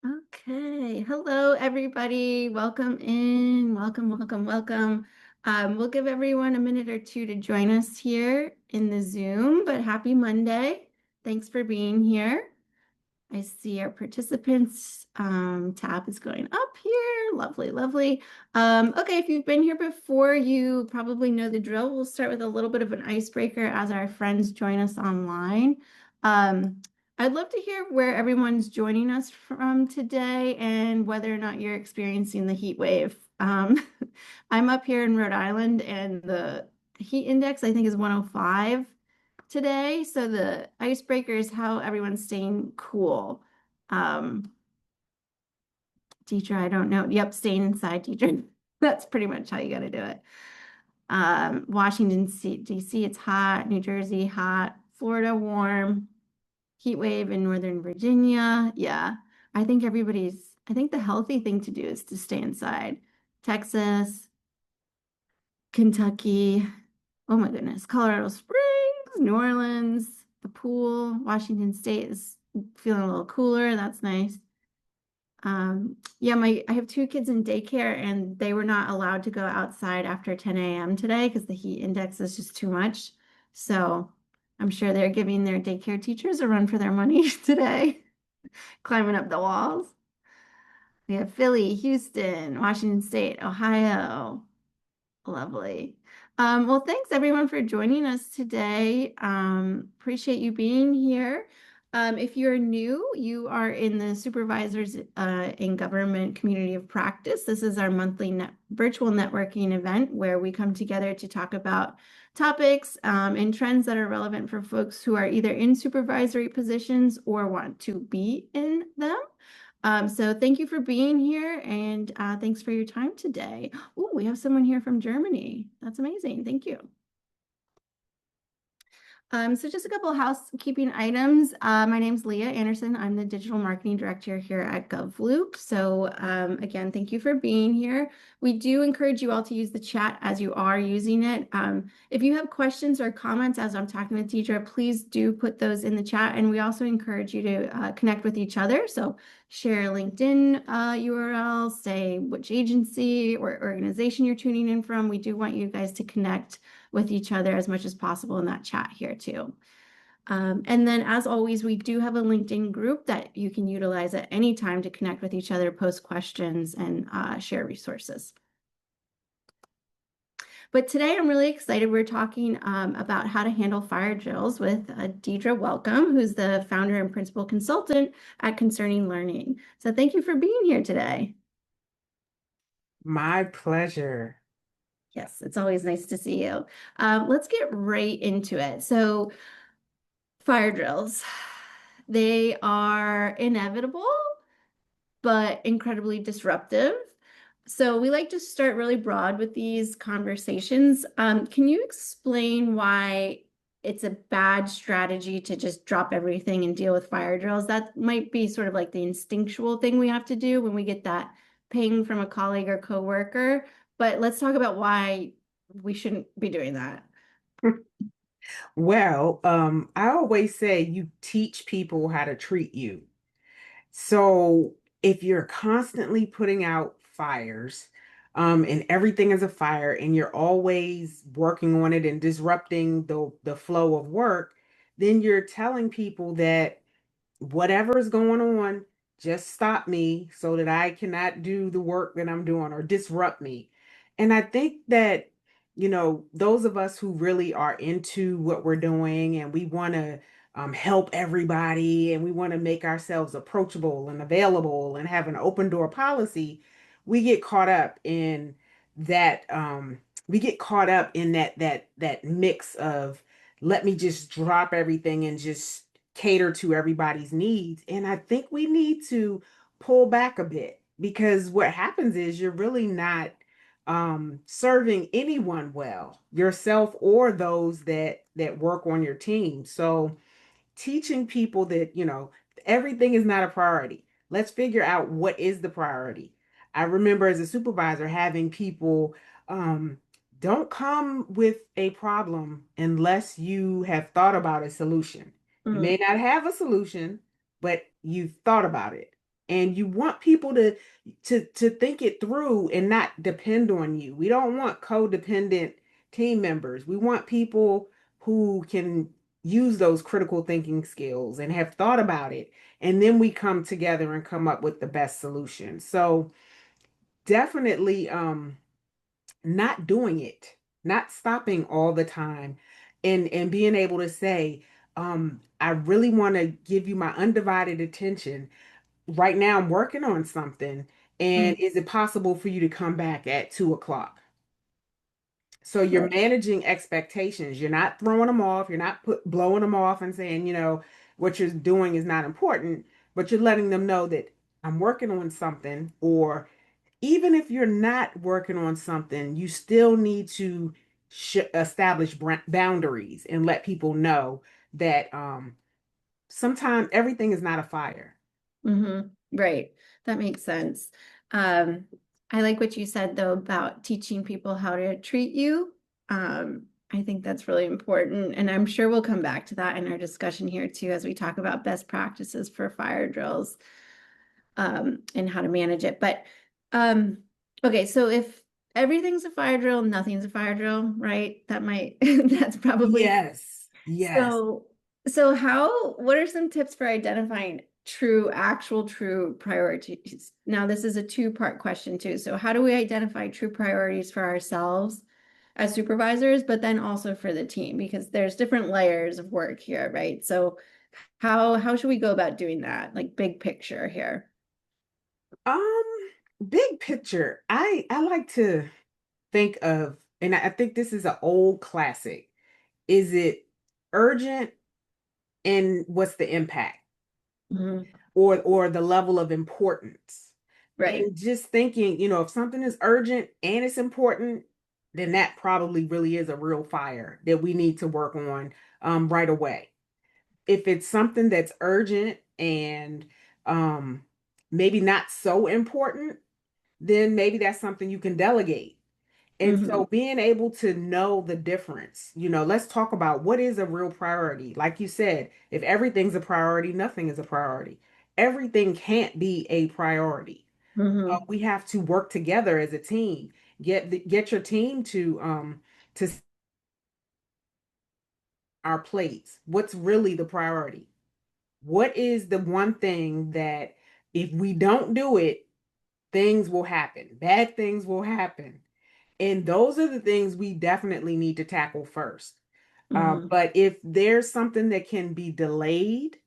Okay. Hello, everybody. Welcome in. Welcome, welcome, welcome. We'll give everyone a minute or two to join us here in the Zoom, but happy Monday. Thanks for being here. I see our participants tab is going up here. Lovely, lovely. Okay, if you've been here before, you probably know the drill. We'll start with a little bit of an icebreaker as our friends join us online. Um, I'd love to hear where everyone's joining us from today and whether or not you're experiencing the heat wave. I'm up here in Rhode Island and the heat index I think is 105 today. So the icebreaker is how everyone's staying cool. Um, Teacher, I don't know. Yep, staying inside, teacher. That's pretty much how you got to do it. Washington, D.C., it's hot. New Jersey, hot. Florida, warm. Heat wave in Northern Virginia. Yeah, I think the healthy thing to do is to stay inside. Texas, Kentucky, oh my goodness, Colorado Springs, New Orleans, the pool, Washington State is feeling a little cooler. That's nice. Yeah, I have two kids in daycare and they were not allowed to go outside after 10 a.m. today because the heat index is just too much. So I'm sure they're giving their daycare teachers a run for their money today, climbing up the walls. We have Philly, Houston, Washington State, Ohio. Lovely. Well, thanks everyone for joining us today. Appreciate you being here. If you're new, you are in the Supervisors in Government Community of Practice. This is our monthly virtual networking event where we come together to talk about topics and trends that are relevant for folks who are either in supervisory positions or want to be in them. So thank you for being here and thanks for your time today. Oh, we have someone here from Germany. That's amazing. Thank you. So just a couple of housekeeping items. My name's Leah Anderson. I'm the Digital Marketing Director here at GovLoop. So again, thank you for being here. We do encourage you all to use the chat as you are using it. If you have questions or comments as I'm talking to the teacher, please do put those in the chat. And we also encourage you to connect with each other. So share a LinkedIn URL, say which agency or organization you're tuning in from. We do want you guys to connect with each other as much as possible in that chat here too. And then as always, we do have a LinkedIn group that you can utilize at any time to connect with each other, post questions, and share resources. But today I'm really excited. We're talking about how to handle fire drills with Deidre Welcome, who's the founder and principal consultant at Concerning Learning. So thank you for being here today. My pleasure. Yes, it's always nice to see you. Let's get right into it. So fire drills, they are inevitable, but incredibly disruptive. So we like to start really broad with these conversations. Can you explain why it's a bad strategy to just drop everything and deal with fire drills? That might be sort of like the instinctual thing we have to do when we get that ping from a colleague or coworker. But let's talk about why we shouldn't be doing that. Well, I always say you teach people how to treat you. So if you're constantly putting out fires, and everything is a fire, and you're always working on it and disrupting the flow of work, then you're telling people that whatever is going on, just stop me so that I cannot do the work that I'm doing or disrupt me. And I think that, those of us who really are into what we're doing and we want to help everybody and we want to make ourselves approachable and available and have an open door policy, we get caught up in that. We get caught up in that mix of let me just drop everything and just cater to everybody's needs. And I think we need to pull back a bit because what happens is you're really not serving anyone well, yourself or those that work on your team. So teaching people that, everything is not a priority. Let's figure out what is the priority. I remember as a supervisor having people don't come with a problem unless you have thought about a solution. You Mm. may not have a solution, but you've thought about it. And you want people to think it through and not depend on you. We don't want codependent team members. We want people who can use those critical thinking skills and have thought about it. And then we come together and come up with the best solution. So definitely not doing it, not stopping all the time, and being able to say, I really want to give you my undivided attention. Right now I'm working on something, and Mm, is it possible for you to come back at 2 o'clock? So you're right. managing expectations. You're not throwing them off. You're not blowing them off and saying, what you're doing is not important, but you're letting them know that I'm working on something. Or even if you're not working on something, you still need to establish boundaries and let people know that sometimes everything is not a fire. Right. That makes sense. Um, I like what you said though about teaching people how to treat you. I think that's really important. And I'm sure we'll come back to that in our discussion here too, as we talk about best practices for fire drills, and how to manage it. But um, okay, so if everything's a fire drill, nothing's a fire drill, right? That might that's probably Yes, yes. so, what are some tips for identifying true priorities? Now, this is a two-part question too. So, how do we identify true priorities for ourselves as supervisors, but then also for the team? Because there's different layers of work here, right? So, how should we go about doing that? Like big picture here. Um, Big picture, I like to think of, and I think this is an old classic. Is it urgent, and what's the impact, Mhm. or the level of importance? Right. And just thinking, if something is urgent and it's important, then that probably really is a real fire that we need to work on right away. If it's something that's urgent and um, maybe not so important, then maybe that's something you can delegate. And Hmm. so being able to know the difference, let's talk about what is a real priority. Like you said, if everything's a priority, nothing is a priority. Everything can't be a priority. Hmm. We have to work together as a team. Get your team to our plates. What's really the priority? What is the one thing that if we don't do it, things will happen. Bad things will happen. And those are the things we definitely need to tackle first. Hmm. But if there's something that can be delayed,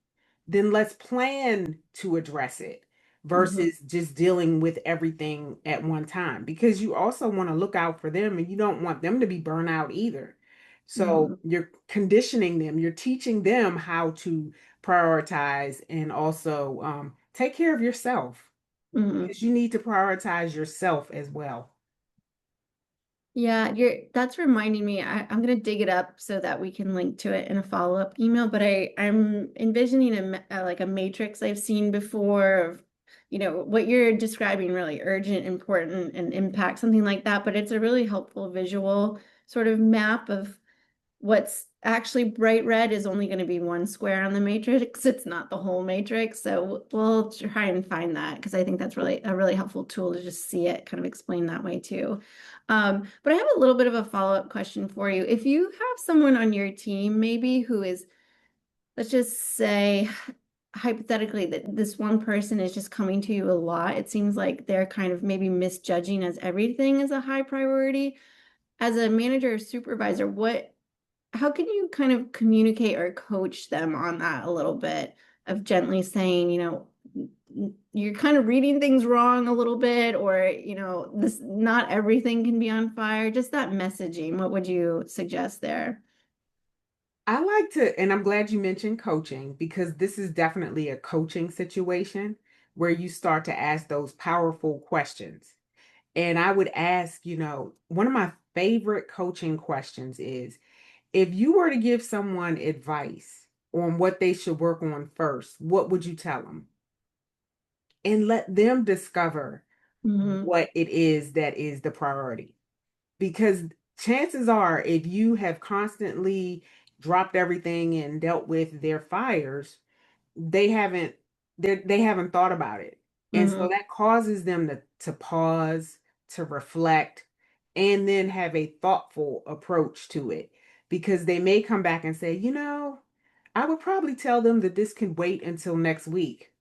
then let's plan to address it Hmm. versus just dealing with everything at one time, because you also want to look out for them and you don't want them to be burnt out either. So Hmm. you're conditioning them, you're teaching them how to prioritize and also take care of yourself, Hmm. because you need to prioritize yourself as well. Yeah, that's reminding me. I'm gonna dig it up so that we can link to it in a follow-up email. But I'm envisioning like a matrix I've seen before of, what you're describing, really urgent, important, and impact, something like that. But it's a really helpful visual sort of map of what's actually bright red is only going to be one square on the matrix. It's not the whole matrix. So we'll try and find that because I think that's really a really helpful tool to just see it kind of explained that way too. But I have a little bit of a follow-up question for you. If you have someone on your team, maybe who is, let's just say, hypothetically, that this one person is just coming to you a lot, it seems like they're kind of maybe misjudging as everything is a high priority. As a manager or supervisor, how can you kind of communicate or coach them on that a little bit of gently saying, you're kind of reading things wrong a little bit, or, this not everything can be on fire, just that messaging. What would you suggest there? I like to, and I'm glad you mentioned coaching, because this is definitely a coaching situation where you start to ask those powerful questions. And I would ask, one of my favorite coaching questions is, if you were to give someone advice on what they should work on first, what would you tell them? And let them discover Hmm. what it is that is the priority. Because chances are, if you have constantly dropped everything and dealt with their fires, they haven't they haven't thought about it. And so Hmm. that causes them to pause, to reflect, and then have a thoughtful approach to it. Because they may come back and say, I would probably tell them that this can wait until next week.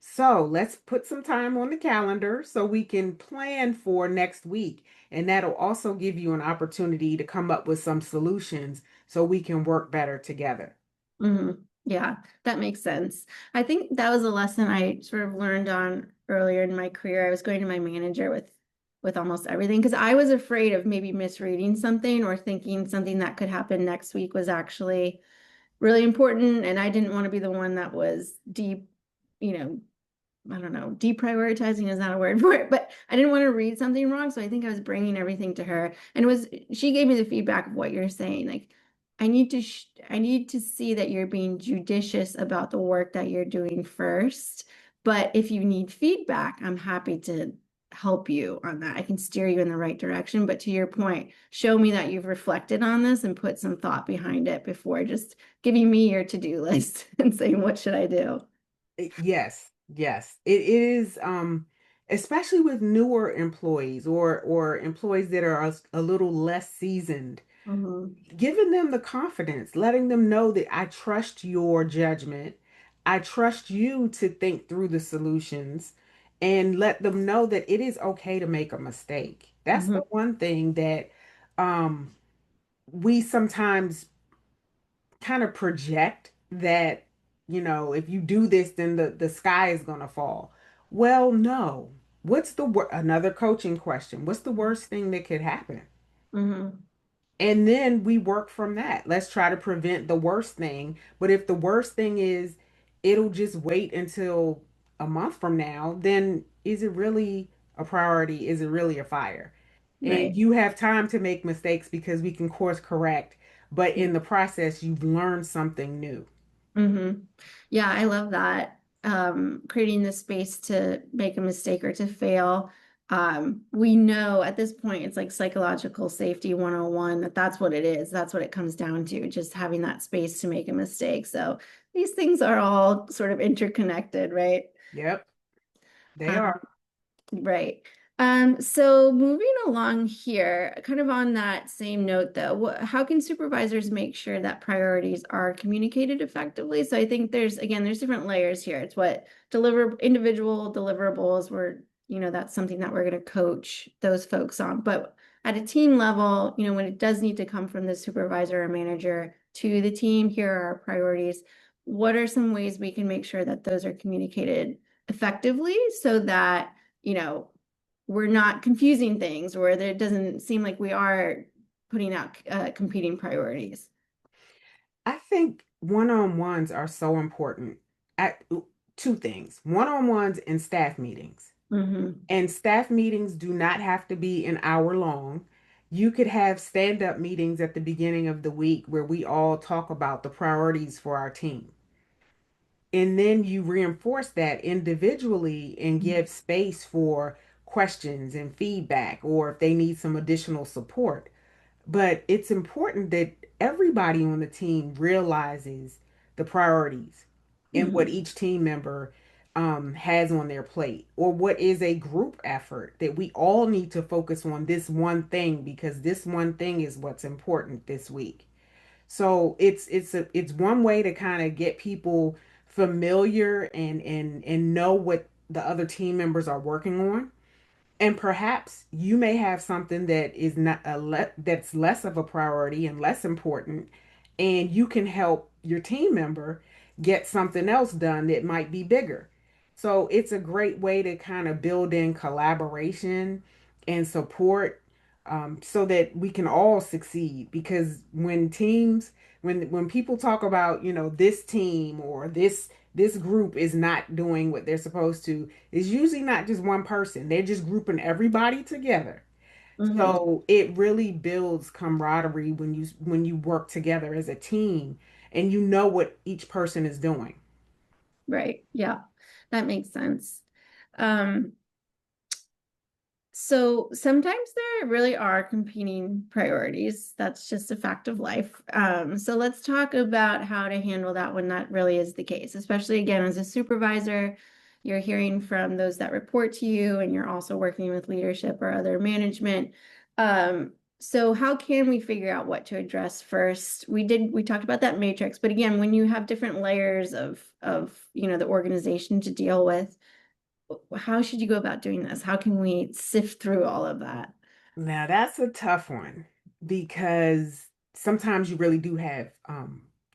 So let's put some time on the calendar so we can plan for next week. And that'll also give you an opportunity to come up with some solutions so we can work better together. Hmm. Yeah, that makes sense. I think that was a lesson I sort of learned on earlier in my career. I was going to my manager with almost everything because I was afraid of maybe misreading something or thinking something that could happen next week was actually really important, and I didn't want to be the one that was deep, you know, I don't know, deprioritizing is not a word for it, but I didn't want to read something wrong. So I think I was bringing everything to her. And she gave me the feedback of what you're saying. Like, I need to see that you're being judicious about the work that you're doing first. But if you need feedback, I'm happy to help you on that. I can steer you in the right direction. But to your point, show me that you've reflected on this and put some thought behind it before just giving me your to-do list and saying, what should I do? Yes, yes. It is especially with newer employees or employees that are a little less seasoned, Mhm. giving them the confidence, letting them know that I trust your judgment. I trust you to think through the solutions and let them know that it is okay to make a mistake. That's the Mhm. one thing that um we sometimes kind of project that, if you do this, then the sky is going to fall. Well, no. Another coaching question? What's the worst thing that could happen? Mhm. And then we work from that. Let's try to prevent the worst thing. But if the worst thing is it'll just wait until a month from now, then is it really a priority? Is it really a fire? And Right. you have time to make mistakes because we can course correct, but in the process, you've learned something new. Mm-hmm. Yeah, I love that. Creating the space to make a mistake or to fail. We know at this point it's like psychological safety 101 that that's what it is. That's what it comes down to, just having that space to make a mistake. So these things are all sort of interconnected, right? Yep, they Um, are. Right. So moving along here, kind of on that same note though, how can supervisors make sure that priorities are communicated effectively? So I think there's different layers here. It's what individual deliverables were, that's something that we're going to coach those folks on. But at a team level, when it does need to come from the supervisor or manager to the team, here are our priorities. What are some ways we can make sure that those are communicated effectively so that we're not confusing things or that it doesn't seem like we are putting out competing priorities. I think one-on-ones are so important. At two things: one-on-ones and staff meetings. Hmm. And staff meetings do not have to be an hour long. You could have stand-up meetings at the beginning of the week where we all talk about the priorities for our team. And then you reinforce that individually and give space for questions and feedback, or if they need some additional support. But it's important that everybody on the team realizes the priorities and what Hmm. each team member has on their plate, or what is a group effort that we all need to focus on this one thing because this one thing is what's important this week. So it's one way to kind of get people familiar and know what the other team members are working on, and perhaps you may have something that is not that's less of a priority and less important, and you can help your team member get something else done that might be bigger. So it's a great way to kind of build in collaboration and support, so that we can all succeed. Because when people talk about, this team or this group is not doing what they're supposed to, it's usually not just one person. They're just grouping everybody together. Hmm. So it really builds camaraderie when you work together as a team and you know what each person is doing. Right. Yeah, that makes sense. Um, so sometimes there really are competing priorities. That's just a fact of life. So let's talk about how to handle that when that really is the case, especially again as a supervisor. You're hearing from those that report to you, and you're also working with leadership or other management. So how can we figure out what to address first? We talked about that matrix, but again, when you have different layers of the organization to deal with, how should you go about doing this? How can we sift through all of that? Now that's a tough one because sometimes you really do have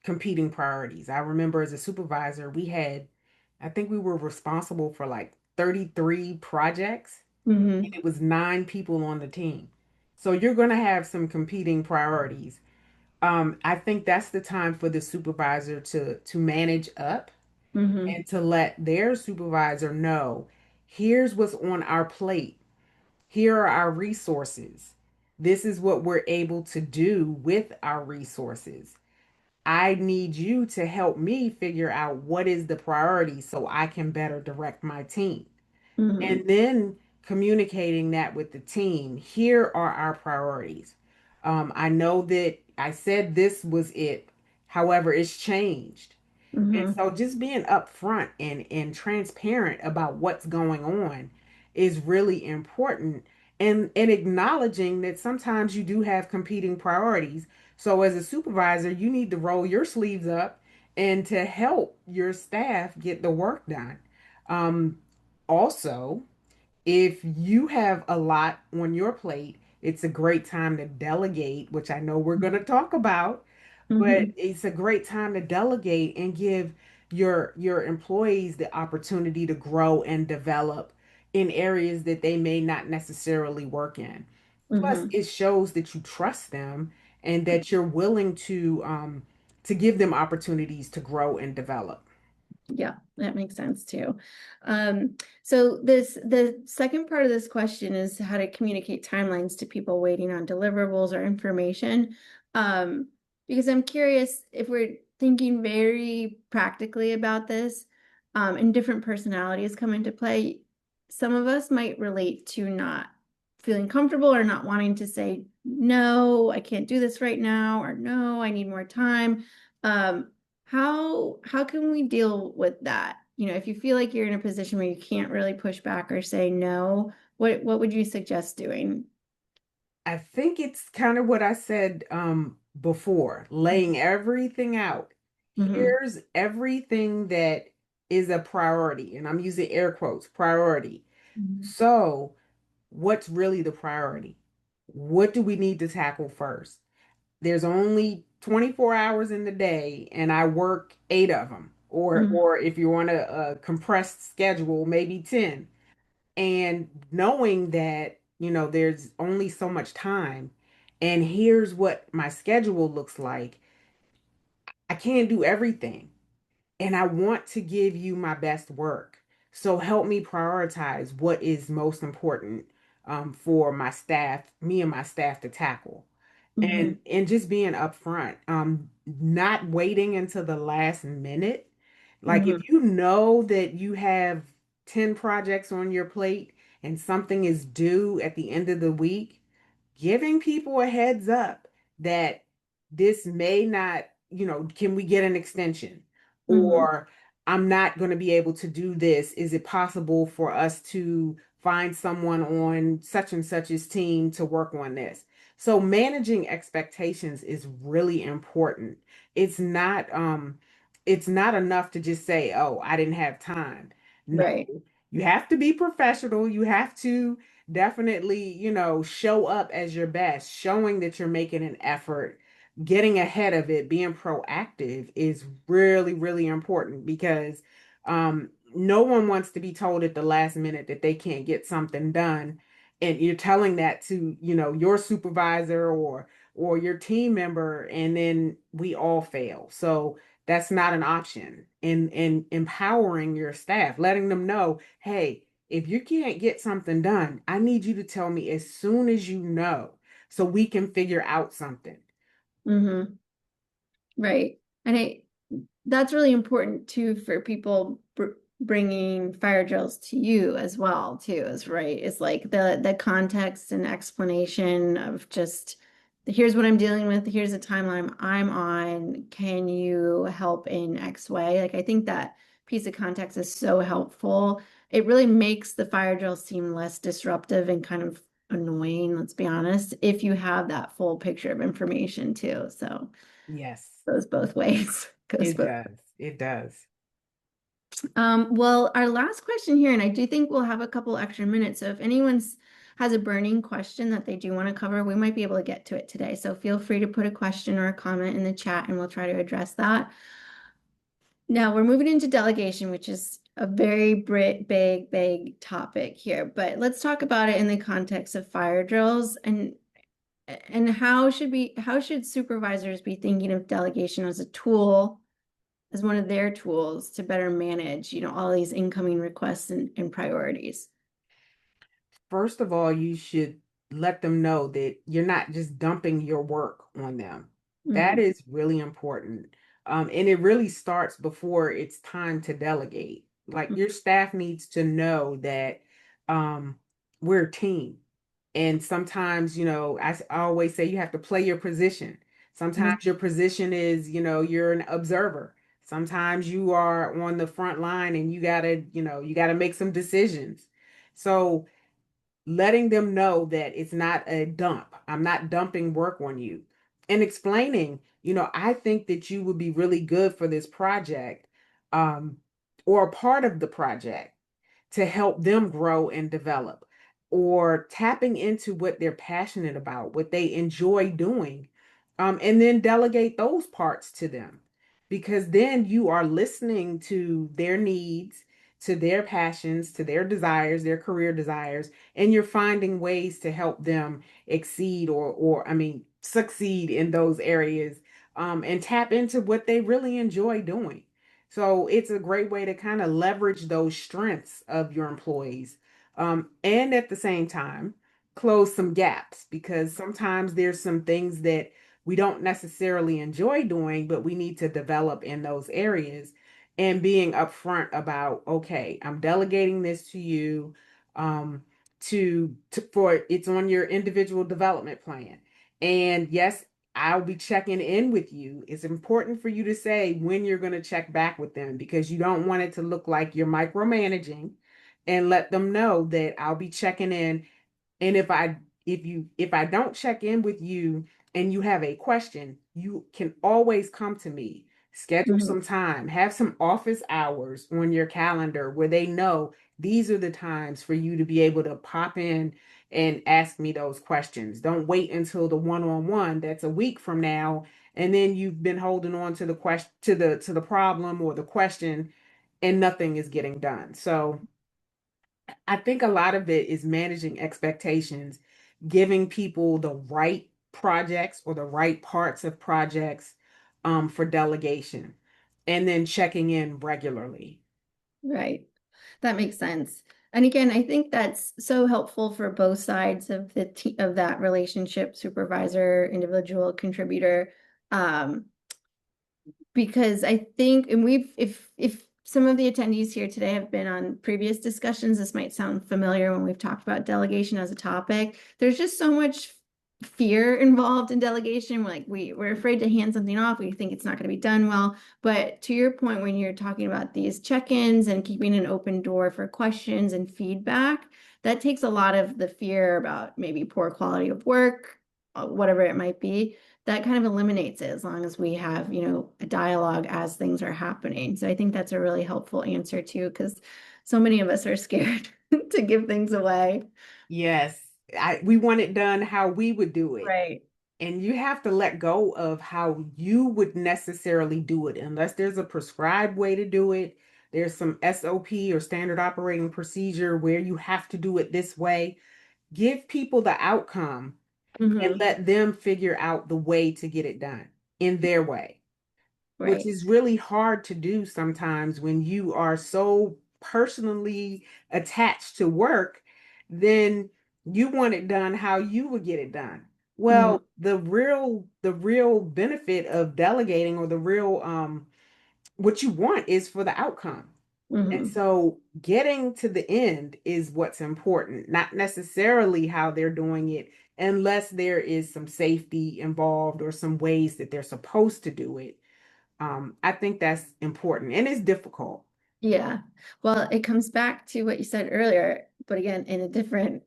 competing priorities. I remember as a supervisor, I think we were responsible for like 33 projects, and Mm-hmm. it was 9 people on the team. So you're going to have some competing priorities. I think that's the time for the supervisor to manage up Mm-hmm. and to let their supervisor know, here's what's on our plate. Here are our resources. This is what we're able to do with our resources. I need you to help me figure out what is the priority so I can better direct my team. Mm-hmm. And then communicating that with the team. Here are our priorities. I know that I said this was it. However, it's changed. And Mm-hmm. so just being upfront and transparent about what's going on is really important, and acknowledging that sometimes you do have competing priorities. So as a supervisor, you need to roll your sleeves up and to help your staff get the work done. Um, Also, if you have a lot on your plate, it's a great time to delegate, which I know we're going to talk about, but Mm-hmm. it's a great time to delegate and give your employees the opportunity to grow and develop in areas that they may not necessarily work in. Plus, Mm-hmm. it shows that you trust them and that you're willing to give them opportunities to grow and develop. Yeah, that makes sense too. So the second part of this question is how to communicate timelines to people waiting on deliverables or information. Um, because I'm curious if we're thinking very practically about this, and different personalities come into play. Some of us might relate to not feeling comfortable or not wanting to say, no, I can't do this right now, or no, I need more time. Um, how can we deal with that? If you feel like you're in a position where you can't really push back or say no, what would you suggest doing? I think it's kind of what I said before, laying everything out. Mm-hmm. Here's everything that is a priority, and I'm using air quotes, priority. So, what's really the priority? What do we need to tackle first? There's only 24 hours in the day, and I work 8 of them, or Mm-hmm. or if you want a compressed schedule, maybe 10. And knowing that, there's only so much time, and here's what my schedule looks like, I can't do everything. And I want to give you my best work. So help me prioritize what is most important for my staff, me and my staff to tackle. Mm-hmm. And just being upfront, not waiting until the last minute. Like if Mm-hmm. you know that you have 10 projects on your plate and something is due at the end of the week, giving people a heads up that this may not, can we get an extension? Mm-hmm. Or I'm not going to be able to do this. Is it possible for us to find someone on such and such's team to work on this? So managing expectations is really important. It's not it's not enough to just say, "Oh, I didn't have time." No, Right. you have to be professional. You have to definitely, show up as your best, showing that you're making an effort, getting ahead of it, being proactive is really, really important because no one wants to be told at the last minute that they can't get something done. And you're telling that to, your supervisor or your team member, and then we all fail. So that's not an option. And empowering your staff, letting them know, hey, if you can't get something done, I need you to tell me as soon as you know so we can figure out something. Mm-hmm. Right. And that's really important too for people bringing fire drills to you as well too, is right. It's like the context and explanation of just here's what I'm dealing with, here's the timeline I'm on. Can you help in X way? Like I think that piece of context is so helpful. It really makes the fire drill seem less disruptive and kind of annoying, let's be honest, if you have that full picture of information too. So Yes, goes both ways. Goes it both. does. It does. Well, our last question here, and I do think we'll have a couple extra minutes. So if anyone's has a burning question that they do want to cover, we might be able to get to it today. So feel free to put a question or a comment in the chat and we'll try to address that. Now we're moving into delegation, which is a very big topic here, but let's talk about it in the context of fire drills and how should supervisors be thinking of delegation as a tool, as one of their tools to better manage, all these incoming requests and priorities. First of all, you should let them know that you're not just dumping your work on them. That Hmm. is really important. And it really starts before it's time to delegate. Like your staff needs to know that we're a team. And sometimes, I always say you have to play your position. Hmm. Sometimes your position is, you're an observer. Sometimes you are on the front line and you gotta make some decisions. So letting them know that it's not a dump. I'm not dumping work on you. And explaining, I think that you would be really good for this project, um, or a part of the project to help them grow and develop, or tapping into what they're passionate about, what they enjoy doing, and then delegate those parts to them. Because then you are listening to their needs, to their passions, to their desires, their career desires, and you're finding ways to help them exceed or I mean, succeed in those areas, and tap into what they really enjoy doing. So it's a great way to kind of leverage those strengths of your employees, and at the same time, close some gaps because sometimes there's some things that we don't necessarily enjoy doing, but we need to develop in those areas. And being upfront about, okay, I'm delegating this to you, um, for it's on your individual development plan. And yes, I'll be checking in with you. It's important for you to say when you're going to check back with them because you don't want it to look like you're micromanaging, and let them know that I'll be checking in. And if I don't check in with you and you have a question, you can always come to me. Schedule Hmm. some time, have some office hours on your calendar where they know these are the times for you to be able to pop in and ask me those questions. Don't wait until the one-on-one that's a week from now and then you've been holding on to the question to the problem or the question and nothing is getting done. So I think a lot of it is managing expectations, giving people the right projects or the right parts of projects, for delegation, and then checking in regularly. Right. That makes sense. And again, I think that's so helpful for both sides of of that relationship, supervisor, individual contributor. Um, because I think, and if some of the attendees here today have been on previous discussions, this might sound familiar when we've talked about delegation as a topic. There's just so much fear involved in delegation. Like we're afraid to hand something off. We think it's not going to be done well. But to your point, when you're talking about these check-ins and keeping an open door for questions and feedback, that takes a lot of the fear about maybe poor quality of work, whatever it might be. That kind of eliminates it as long as we have, a dialogue as things are happening. So I think that's a really helpful answer too, because so many of us are scared to give things away. Yes, we want it done how we would do it. Right. And you have to let go of how you would necessarily do it, unless there's a prescribed way to do it. There's some SOP or standard operating procedure where you have to do it this way. Give people the outcome and Hmm. let them figure out the way to get it done in their way, which Right. is really hard to do sometimes when you are so personally attached to work, then you want it done how you would get it done. Hmm. Well, the real benefit of delegating, or the real what you want is for the outcome. And Hmm. so getting to the end is what's important, not necessarily how they're doing it, unless there is some safety involved or some ways that they're supposed to do it. I think that's important and it's difficult. Yeah. Well, it comes back to what you said earlier, but again, in a different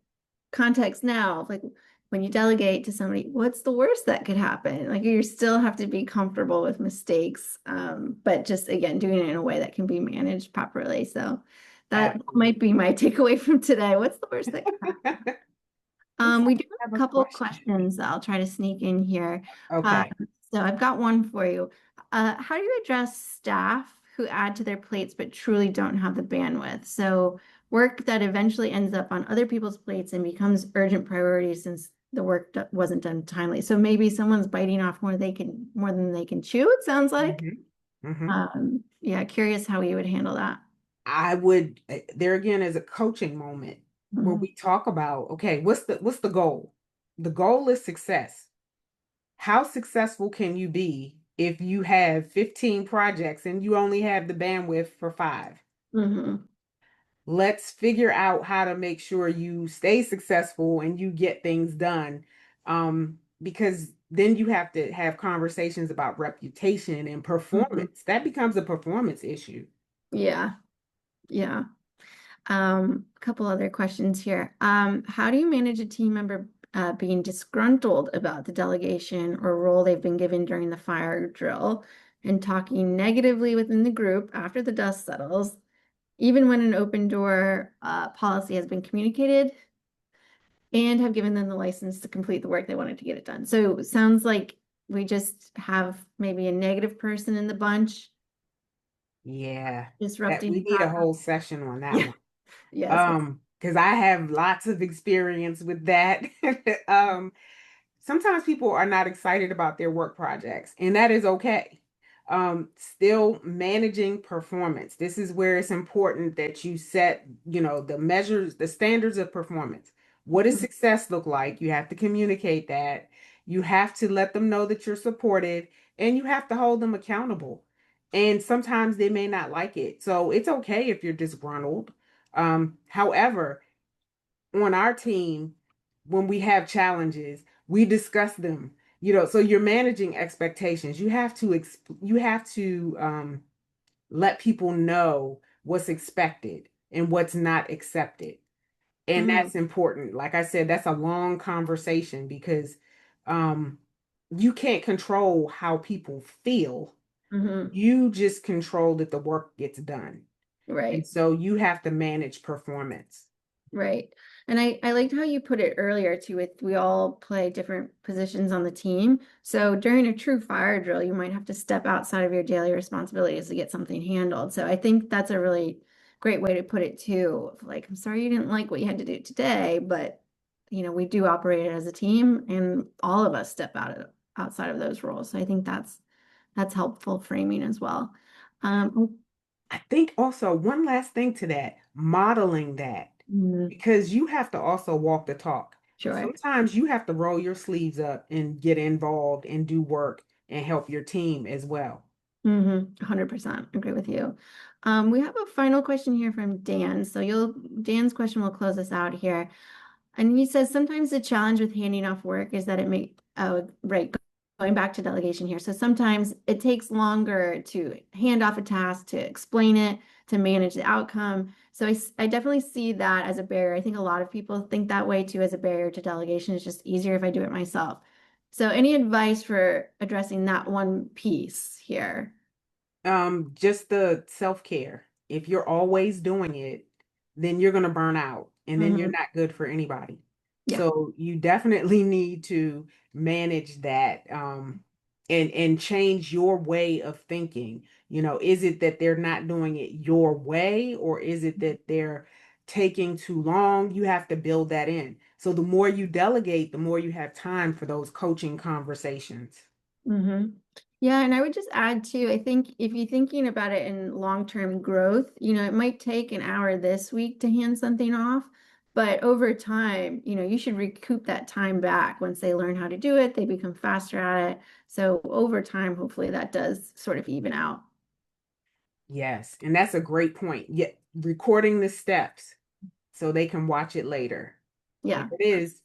context now, like when you delegate to somebody, what's the worst that could happen? Like you still have to be comfortable with mistakes, but just again, doing it in a way that can be managed properly. So that might be my takeaway from today. What's the worst that could happen? Looks We like do I have have a a couple of question. questions that I'll try to sneak in here. Uh, Okay. so I've got one for you. How do you address staff who add to their plates but truly don't have the bandwidth? So work that eventually ends up on other people's plates and becomes urgent priority since the work wasn't done timely. So maybe someone's biting off more than they can chew, it sounds like. hmm hmm Yeah, curious how you would handle that. I would there again is a coaching moment where Mhm. we talk about, okay, what's the goal? The goal is success. How successful can you be if you have 15 projects and you only have the bandwidth for 5? Mhm. Let's figure out how to make sure you stay successful and you get things done. Because then you have to have conversations about reputation and Mhm. performance. That becomes a performance issue. Yeah, yeah. A couple other questions here. How do you manage a team member being disgruntled about the delegation or role they've been given during the fire drill and talking negatively within the group after the dust settles, even when an open door policy has been communicated and have given them the license to complete the work they wanted to get it done? So it sounds like we just have maybe a negative person in the bunch Yeah, that disrupting we the need a process. whole session on that Yeah. one. Yes. Because I have lots of experience with that. um, Sometimes people are not excited about their work projects, and that is okay. Still managing performance. This is where it's important that you set, the measures, the standards of performance. What does success look like? You have to communicate that. You have to let them know that you're supported, and you have to hold them accountable. And sometimes they may not like it. So it's okay if you're disgruntled. However, on our team, when we have challenges, we discuss them. So you're managing expectations. You have to let people know what's expected and what's not accepted. And Mhm. that's important. Like I said, that's a long conversation because um you can't control how people feel. Mhm. You just control that the work gets done. And Right. so you have to manage performance. Right. And I liked how you put it earlier too, with we all play different positions on the team. So during a true fire drill, you might have to step outside of your daily responsibilities to get something handled. So I think that's a really great way to put it too. Like, I'm sorry you didn't like what you had to do today, but we do operate as a team and all of us step outside of those roles. So I think that's helpful framing as well. Um, I think also one last thing to that, modeling that, mm, because you have to also walk the talk. sure. Sometimes you have to roll your sleeves up and get involved and do work and help your team as well. 100% agree with you. We have a final question here from Dan. So Dan's question will close us out here. And he says sometimes the challenge with handing off work is that right, going back to delegation here. So sometimes it takes longer to hand off a task, to explain it, to manage the outcome. So I definitely see that as a barrier. I think a lot of people think that way too as a barrier to delegation. It's just easier if I do it myself. So any advice for addressing that one piece here? Just the self-care. If you're always doing it, then you're going to burn out and then you're Hmm. not good for anybody. Yeah. So you definitely need to manage that and change your way of thinking. Is it that they're not doing it your way or is it that they're taking too long? You have to build that in. So the more you delegate, the more you have time for those coaching conversations. Hmm. Yeah, and I would just add too, I think if you're thinking about it in long-term growth, it might take an hour this week to hand something off, but over time, you should recoup that time back. Once they learn how to do it, they become faster at it. So over time, hopefully that does sort of even out. Yes, and that's a great point. Yeah, recording the steps so they can watch it later. Here Yeah. it is.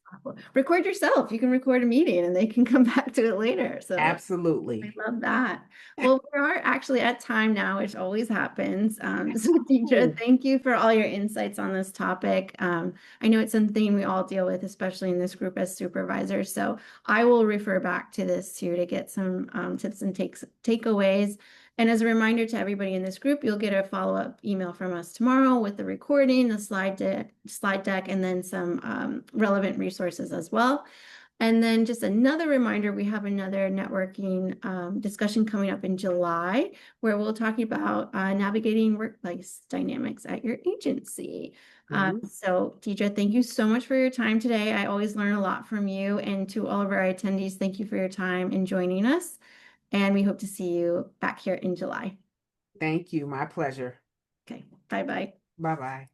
Record yourself. You can record a meeting and they can come back to it later. So I Absolutely. love that. Well, we are actually at time now, which always happens. So, Deidre, Oh, thank you for all your insights on this topic. I know it's something we all deal with, especially in this group as supervisors. So, I will refer back to this too to get some tips and takeaways. And as a reminder to everybody in this group, you'll get a follow-up email from us tomorrow with the recording, the slide deck, and then some relevant resources as well. And then just another reminder, we have another networking discussion coming up in July where we'll talk about navigating workplace dynamics at your agency. mhm. So, Deidre, thank you so much for your time today. I always learn a lot from you. And to all of our attendees, thank you for your time and joining us. And we hope to see you back here in July. Thank you. My pleasure. Okay, bye-bye. Bye bye.